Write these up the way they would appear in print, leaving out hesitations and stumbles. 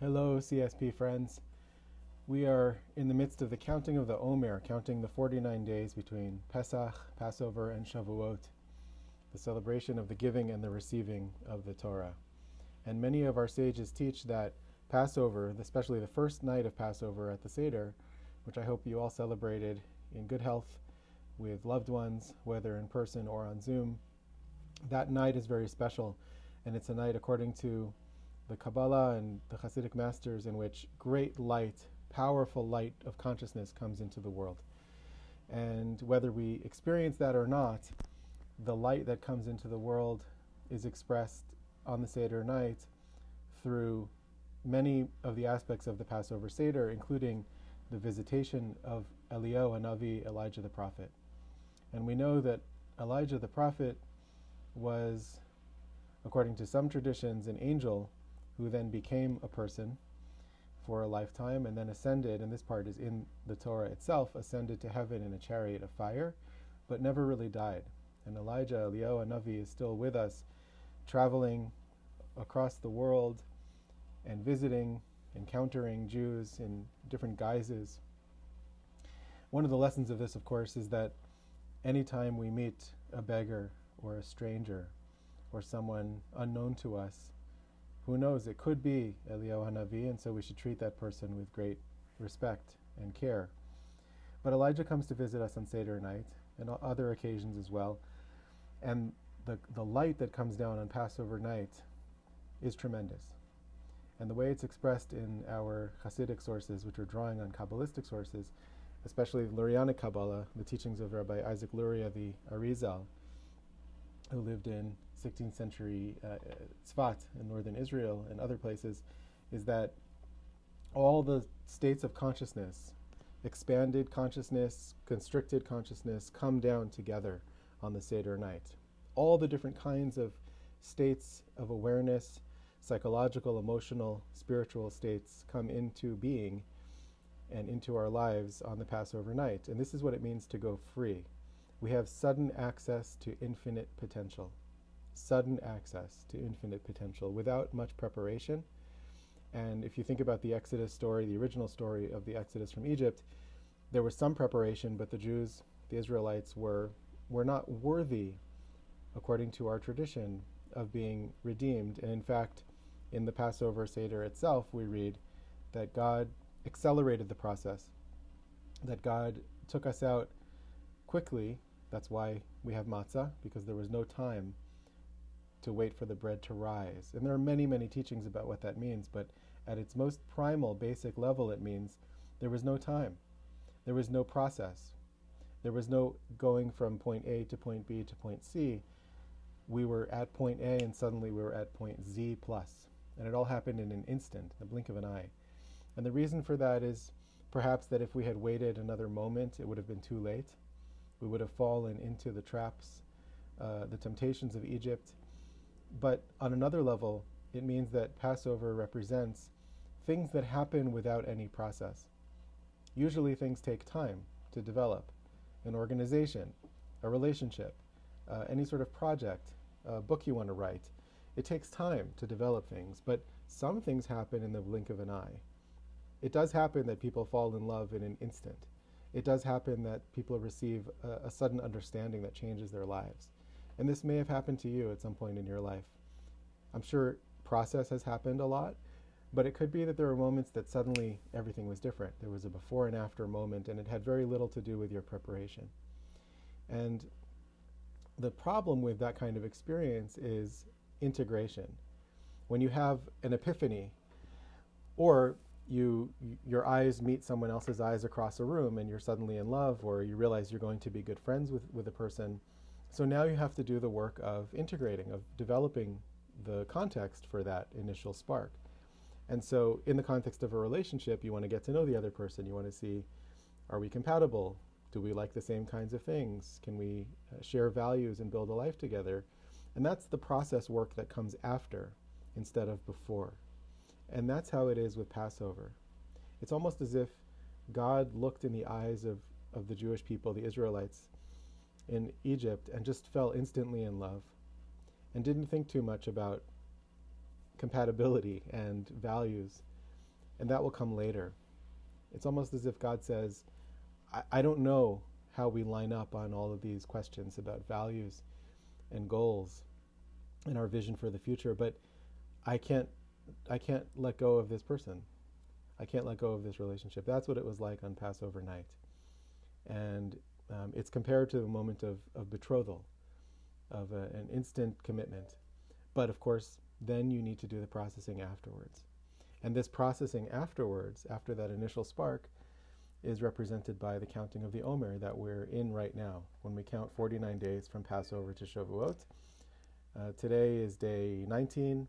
Hello, CSP friends. We are in the midst of the counting of the Omer, counting the 49 days between Pesach, Passover, and Shavuot, the celebration of the giving and the receiving of the Torah. And many of our sages teach that Passover, especially the first night of Passover at the Seder, which I hope you all celebrated in good health with loved ones, whether in person or on Zoom, that night is very special, and it's a night, according to the Kabbalah and the Hasidic masters, in which great light, powerful light of consciousness comes into the world. And whether we experience that or not, the light that comes into the world is expressed on the Seder night through many of the aspects of the Passover Seder, including the visitation of Eliyahu Hanavi, Elijah the prophet. And we know that Elijah the prophet was, according to some traditions, an angel who then became a person for a lifetime and then ascended, and this part is in the Torah itself, ascended to heaven in a chariot of fire, but never really died. And Elijah, Eliyahu Hanavi, is still with us, traveling across the world and visiting, encountering Jews in different guises. One of the lessons of this, of course, is that anytime we meet a beggar or a stranger or someone unknown to us, who knows, it could be Eliyahu Hanavi, and so we should treat that person with great respect and care. But Elijah comes to visit us on Seder night and other occasions as well, and the light that comes down on Passover night is tremendous. And the way it's expressed in our Hasidic sources, which are drawing on Kabbalistic sources, especially Lurianic Kabbalah, the teachings of Rabbi Isaac Luria, the Arizal, who lived in 16th century Tzfat in northern Israel and other places, is that all the states of consciousness, expanded consciousness, constricted consciousness, come down together on the Seder night. All the different kinds of states of awareness, psychological, emotional, spiritual states come into being and into our lives on the Passover night. And this is what it means to go free. We have sudden access to infinite potential. Sudden access to infinite potential without much preparation. And if you think about the Exodus story, the original story of the Exodus from Egypt, there was some preparation, but the Jews, the Israelites, were not worthy, according to our tradition, of being redeemed. And in fact, in the Passover Seder itself, we read that God accelerated the process, that God took us out quickly. That's why we have matzah, because there was no time to wait for the bread to rise. And there are many, many teachings about what that means, but at its most primal, basic level, it means there was no time. There was no process. There was no going from point A to point B to point C. We were at point A and suddenly we were at point Z plus. And it all happened in an instant, the blink of an eye. And the reason for that is perhaps that if we had waited another moment, it would have been too late. We would have fallen into the traps, the temptations of Egypt. But on another level, it means that Passover represents things that happen without any process. Usually things take time to develop. An organization, a relationship, any sort of project, a book you want to write. It takes time to develop things, but some things happen in the blink of an eye. It does happen that people fall in love in an instant. It does happen that people receive a sudden understanding that changes their lives. And this may have happened to you at some point in your life. I'm sure process has happened a lot, but it could be that there were moments that suddenly everything was different. There was a before and after moment, and it had very little to do with your preparation. And the problem with that kind of experience is integration. When you have an epiphany, or your eyes meet someone else's eyes across a room and you're suddenly in love, or you realize you're going to be good friends with a person. So now you have to do the work of integrating, of developing the context for that initial spark. And so in the context of a relationship, you want to get to know the other person. You want to see, are we compatible? Do we like the same kinds of things? Can we share values and build a life together? And that's the process work that comes after instead of before. And that's how it is with Passover. It's almost as if God looked in the eyes of the Jewish people, the Israelites, in Egypt, and just fell instantly in love and didn't think too much about compatibility and values. and that will come later. It's almost as if God says, I don't know how we line up on all of these questions about values and goals and our vision for the future, but I can't let go of this person. I can't let go of this relationship. That's what it was like on Passover night. And it's compared to a moment of betrothal, of an instant commitment. But of course, then you need to do the processing afterwards. And this processing afterwards, after that initial spark, is represented by the counting of the Omer that we're in right now, when we count 49 days from Passover to Shavuot. Today is day 19,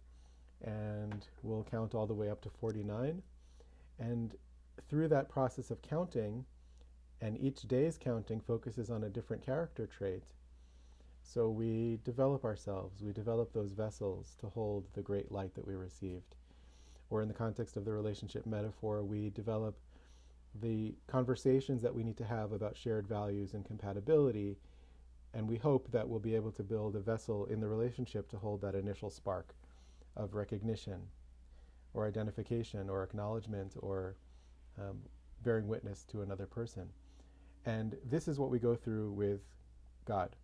and we'll count all the way up to 49. And through that process of counting, and each day's counting focuses on a different character trait. So we develop ourselves, we develop those vessels to hold the great light that we received. Or in the context of the relationship metaphor, we develop the conversations that we need to have about shared values and compatibility, and we hope that we'll be able to build a vessel in the relationship to hold that initial spark of recognition or identification or acknowledgement or bearing witness to another person. And this is what we go through with God.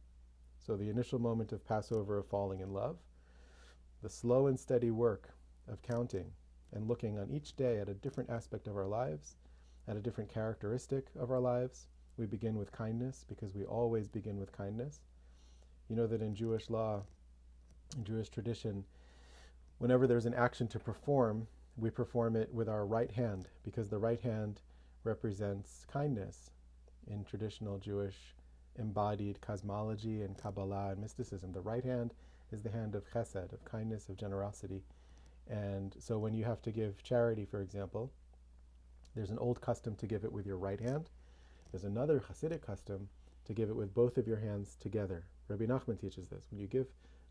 So the initial moment of Passover of falling in love, the slow and steady work of counting and looking on each day at a different aspect of our lives, at a different characteristic of our lives. We begin with kindness because we always begin with kindness. You know that in Jewish law, in Jewish tradition, whenever there's an action to perform, we perform it with our right hand because the right hand represents kindness. In traditional Jewish embodied cosmology and Kabbalah and mysticism, the right hand is the hand of chesed, of kindness, of generosity. And so when you have to give charity, for example, there's an old custom to give it with your right hand. There's another Hasidic custom to give it with both of your hands together. Rabbi Nachman teaches this. When you give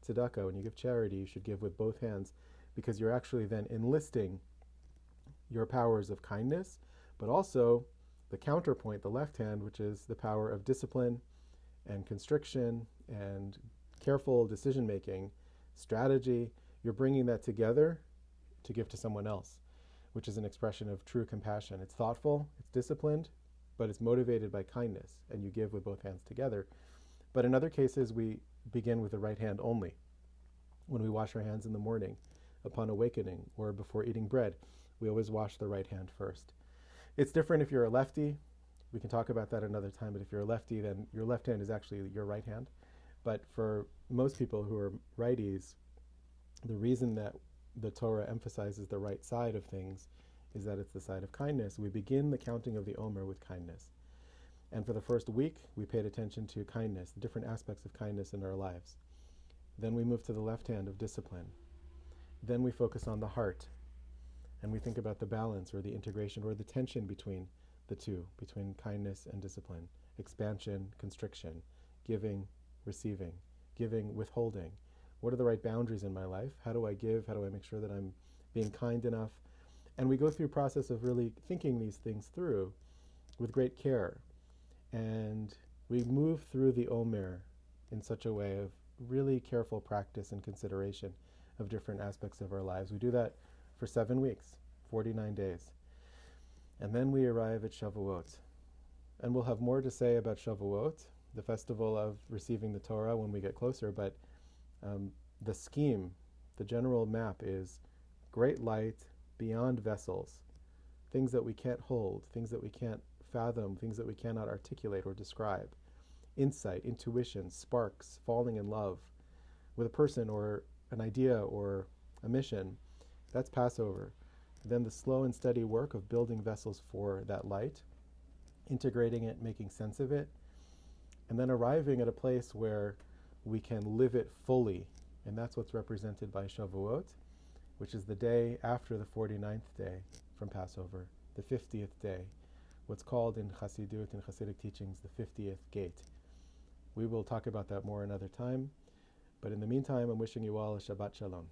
tzedakah, when you give charity, you should give with both hands because you're actually then enlisting your powers of kindness, but also the counterpoint, the left hand, which is the power of discipline and constriction and careful decision-making, strategy. You're bringing that together to give to someone else, which is an expression of true compassion. It's thoughtful, it's disciplined, but it's motivated by kindness, and you give with both hands together. But in other cases, we begin with the right hand only. When we wash our hands in the morning, upon awakening, or before eating bread, we always wash the right hand first. It's different if you're a lefty. We can talk about that another time, but if you're a lefty, then your left hand is actually your right hand. But for most people who are righties, the reason that the Torah emphasizes the right side of things is that it's the side of kindness. We begin the counting of the Omer with kindness. And for the first week, we paid attention to kindness, the different aspects of kindness in our lives. Then we move to the left hand of discipline. Then we focus on the heart. And we think about the balance or the integration or the tension between the two, between kindness and discipline, expansion, constriction, giving, receiving, giving, withholding. What are the right boundaries in my life? How do I give? How do I make sure that I'm being kind enough? And we go through a process of really thinking these things through with great care. And we move through the Omer in such a way of really careful practice and consideration of different aspects of our lives. We do that for 7 weeks, 49 days. And then we arrive at Shavuot. And we'll have more to say about Shavuot, the festival of receiving the Torah, when we get closer, but the scheme, the general map is great light beyond vessels, things that we can't hold, things that we can't fathom, things that we cannot articulate or describe, insight, intuition, sparks, falling in love with a person or an idea or a mission. That's Passover. Then the slow and steady work of building vessels for that light, integrating it, making sense of it, and then arriving at a place where we can live it fully. And that's what's represented by Shavuot, which is the day after the 49th day from Passover, the 50th day, what's called in Chassidut, in Hasidic teachings, the 50th gate. We will talk about that more another time. But in the meantime, I'm wishing you all a Shabbat Shalom.